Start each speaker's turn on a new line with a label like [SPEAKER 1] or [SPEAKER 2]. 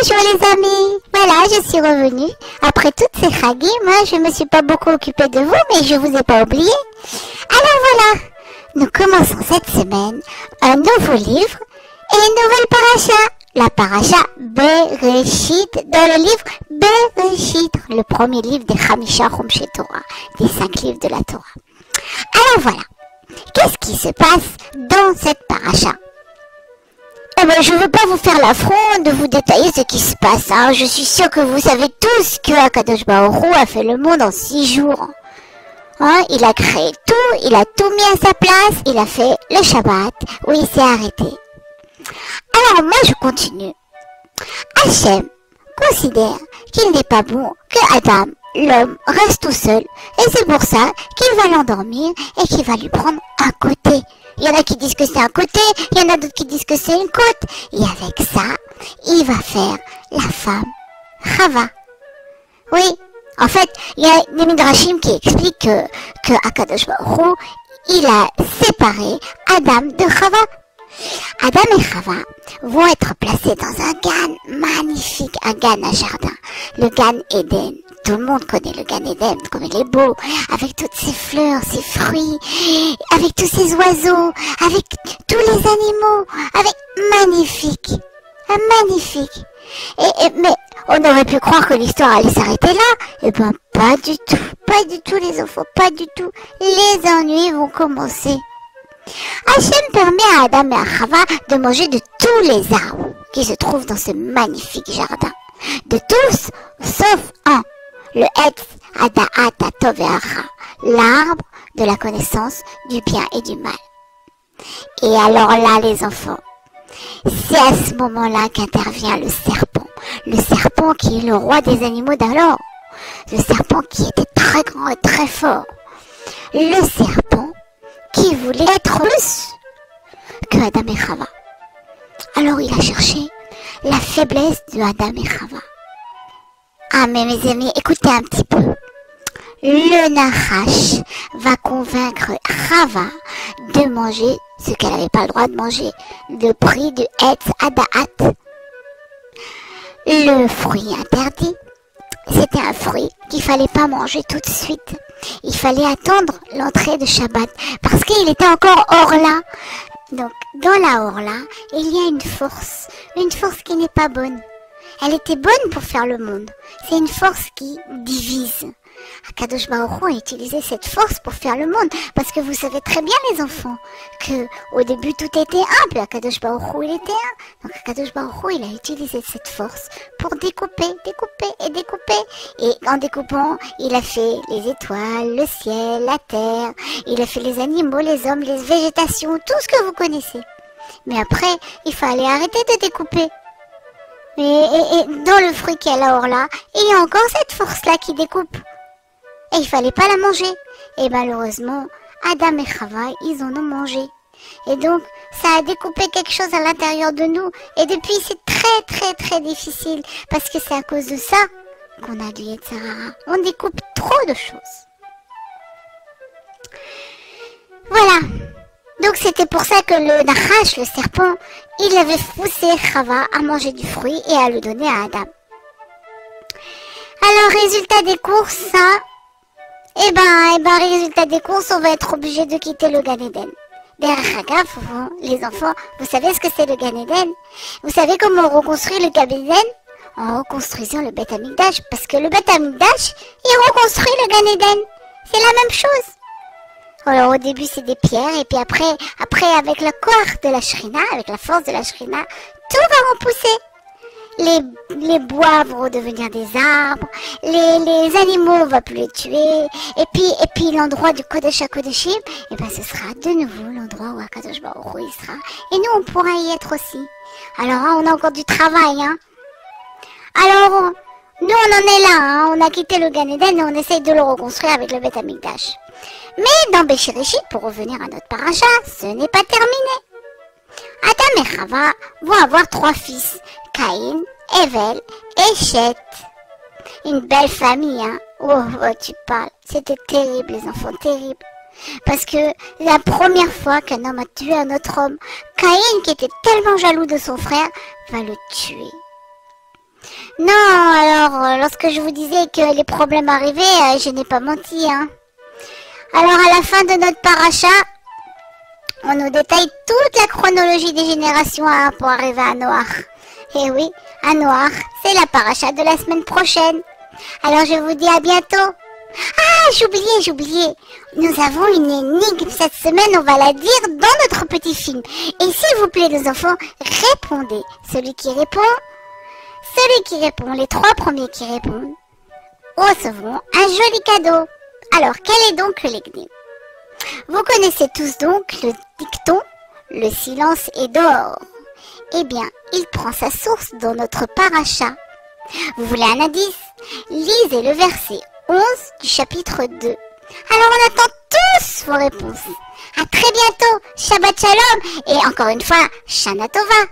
[SPEAKER 1] Bonjour les amis, voilà je suis revenue. Après toutes ces chagim, moi je me suis pas beaucoup occupée de vous, mais je vous ai pas oublié. Alors voilà, nous commençons cette semaine un nouveau livre et une nouvelle paracha. La paracha Bereshit, dans le livre Bereshit, le premier livre des Chamisha Chomshei Torah, des 5 livres de la Torah. Alors voilà, qu'est-ce qui se passe dans cette paracha? Eh ben, je ne veux pas vous faire l'affront de vous détailler ce qui se passe. Hein. Je suis sûre que vous savez tous que Akadosh Baruch Hu a fait le monde en 6 jours. Hein, il a créé tout, il a tout mis à sa place, il a fait le Shabbat où il s'est arrêté. Alors moi je continue. Hachem considère qu'il n'est pas bon que Adam, l'homme, reste tout seul. Et c'est pour ça qu'il va l'endormir et qu'il va lui prendre un côté. Il y en a qui disent que c'est un côté, il y en a d'autres qui disent que c'est une côte. Et avec ça, il va faire la femme Chava. Oui, en fait, il y a des midrashim qui expliquent que Akadosh Baruch Hu, il a séparé Adam de Chava. Adam et Chava vont être placés dans un gan magnifique, un gan à jardin, le gan Eden. Tout le monde connaît le gan Eden, comme il est beau, avec toutes ces fleurs, ces fruits, avec tous ces oiseaux, avec tous les animaux, avec magnifique, magnifique. Mais on aurait pu croire que l'histoire allait s'arrêter là. Eh ben pas du tout les enfants, pas du tout. Les ennuis vont commencer. Hachem permet à Adam et à Chava de manger de tous les arbres qui se trouvent dans ce magnifique jardin. De tous, sauf un, le Etz Hadaat HaTov VeHara, l'arbre de la connaissance du bien et du mal. Et alors là, les enfants, c'est à ce moment-là qu'intervient le serpent qui est le roi des animaux d'alors, le serpent qui était très grand et très fort, le serpent qui voulait être plus que Adam et Chava. Alors il a cherché la faiblesse de Adam et Chava. Ah mais mes amis, écoutez un petit peu. Le Nachash va convaincre Chava de manger ce qu'elle n'avait pas le droit de manger, le prix du Etz Hadaat. Le fruit interdit, c'était un fruit qu'il fallait pas manger tout de suite. Il fallait attendre l'entrée de Shabbat parce qu'il était encore Orla. Donc, dans la Orla, il y a une force qui n'est pas bonne. Elle était bonne pour faire le monde. C'est une force qui divise. Akadosh Baruch Hu a utilisé cette force pour faire le monde. Parce que vous savez très bien, les enfants, que au début tout était un, puis Akadosh Baruch Hu il était un. Donc Akadosh Baruch Hu il a utilisé cette force pour découper. Et en découpant, il a fait les étoiles, le ciel, la terre. Il a fait les animaux, les hommes, les végétations, tout ce que vous connaissez. Mais après, il fallait arrêter de découper. Et dans le fruit qui est là, là, il y a encore cette force-là qui découpe. Et il fallait pas la manger. Et malheureusement, Adam et Chava, ils en ont mangé. Et donc, ça a découpé quelque chose à l'intérieur de nous. Et depuis, c'est très difficile. Parce que c'est à cause de ça qu'on a du Yetzer Hara. On découpe trop de choses. Voilà. Donc c'était pour ça que le Nachash, le serpent, il avait poussé Chava à manger du fruit et à le donner à Adam. Alors, résultat des courses, ça... résultat des courses, on va être obligé de quitter le Gan Eden. Derrière Hagaf, les enfants, vous savez ce que c'est le Gan Eden? Vous savez comment on reconstruit le Gan Eden? En reconstruisant le Beth Amikdash. Parce que le Beth Amikdash, il reconstruit le Gan Eden. C'est la même chose. Alors au début c'est des pierres et puis après avec la koach de la Shrina, avec la force de la Shrina, tout va repousser. Les bois vont redevenir des arbres, les animaux on va plus les tuer, et puis l'endroit du Kodesh HaKodeshim, ce sera de nouveau l'endroit où Akadosh Baruch Hu il sera, et nous on pourra y être aussi. Alors on a encore du travail, hein. Alors nous on en est là, hein. On a quitté le Gan Eden et on essaye de le reconstruire avec le Beth Amikdash. Mais dans Bereshit, pour revenir à notre paracha, ce n'est pas terminé. Adam et Chava vont avoir 3 fils, Caïn, Evel et Shet. Une belle famille, hein. Oh, tu parles. C'était terrible, les enfants, terrible. Parce que la première fois qu'un homme a tué un autre homme, Caïn, qui était tellement jaloux de son frère, va le tuer. Non, alors, lorsque je vous disais que les problèmes arrivaient, je n'ai pas menti, hein. Alors, à la fin de notre paracha, on nous détaille toute la chronologie des générations hein, pour arriver à Noach. Et oui, à Noach, c'est la paracha de la semaine prochaine. Alors, je vous dis à bientôt. Ah, j'oubliais. Nous avons une énigme cette semaine, on va la dire dans notre petit film. Et s'il vous plaît, les enfants, répondez. Celui qui répond, les 3 premiers qui répondent, recevront un joli cadeau. Alors, quel est donc l'énigme? Vous connaissez tous donc le dicton, le silence est d'or. Eh bien, il prend sa source dans notre paracha. Vous voulez un indice? Lisez le verset 11 du chapitre 2. Alors on attend tous vos réponses. À très bientôt, Shabbat Shalom et encore une fois, Shana Tova.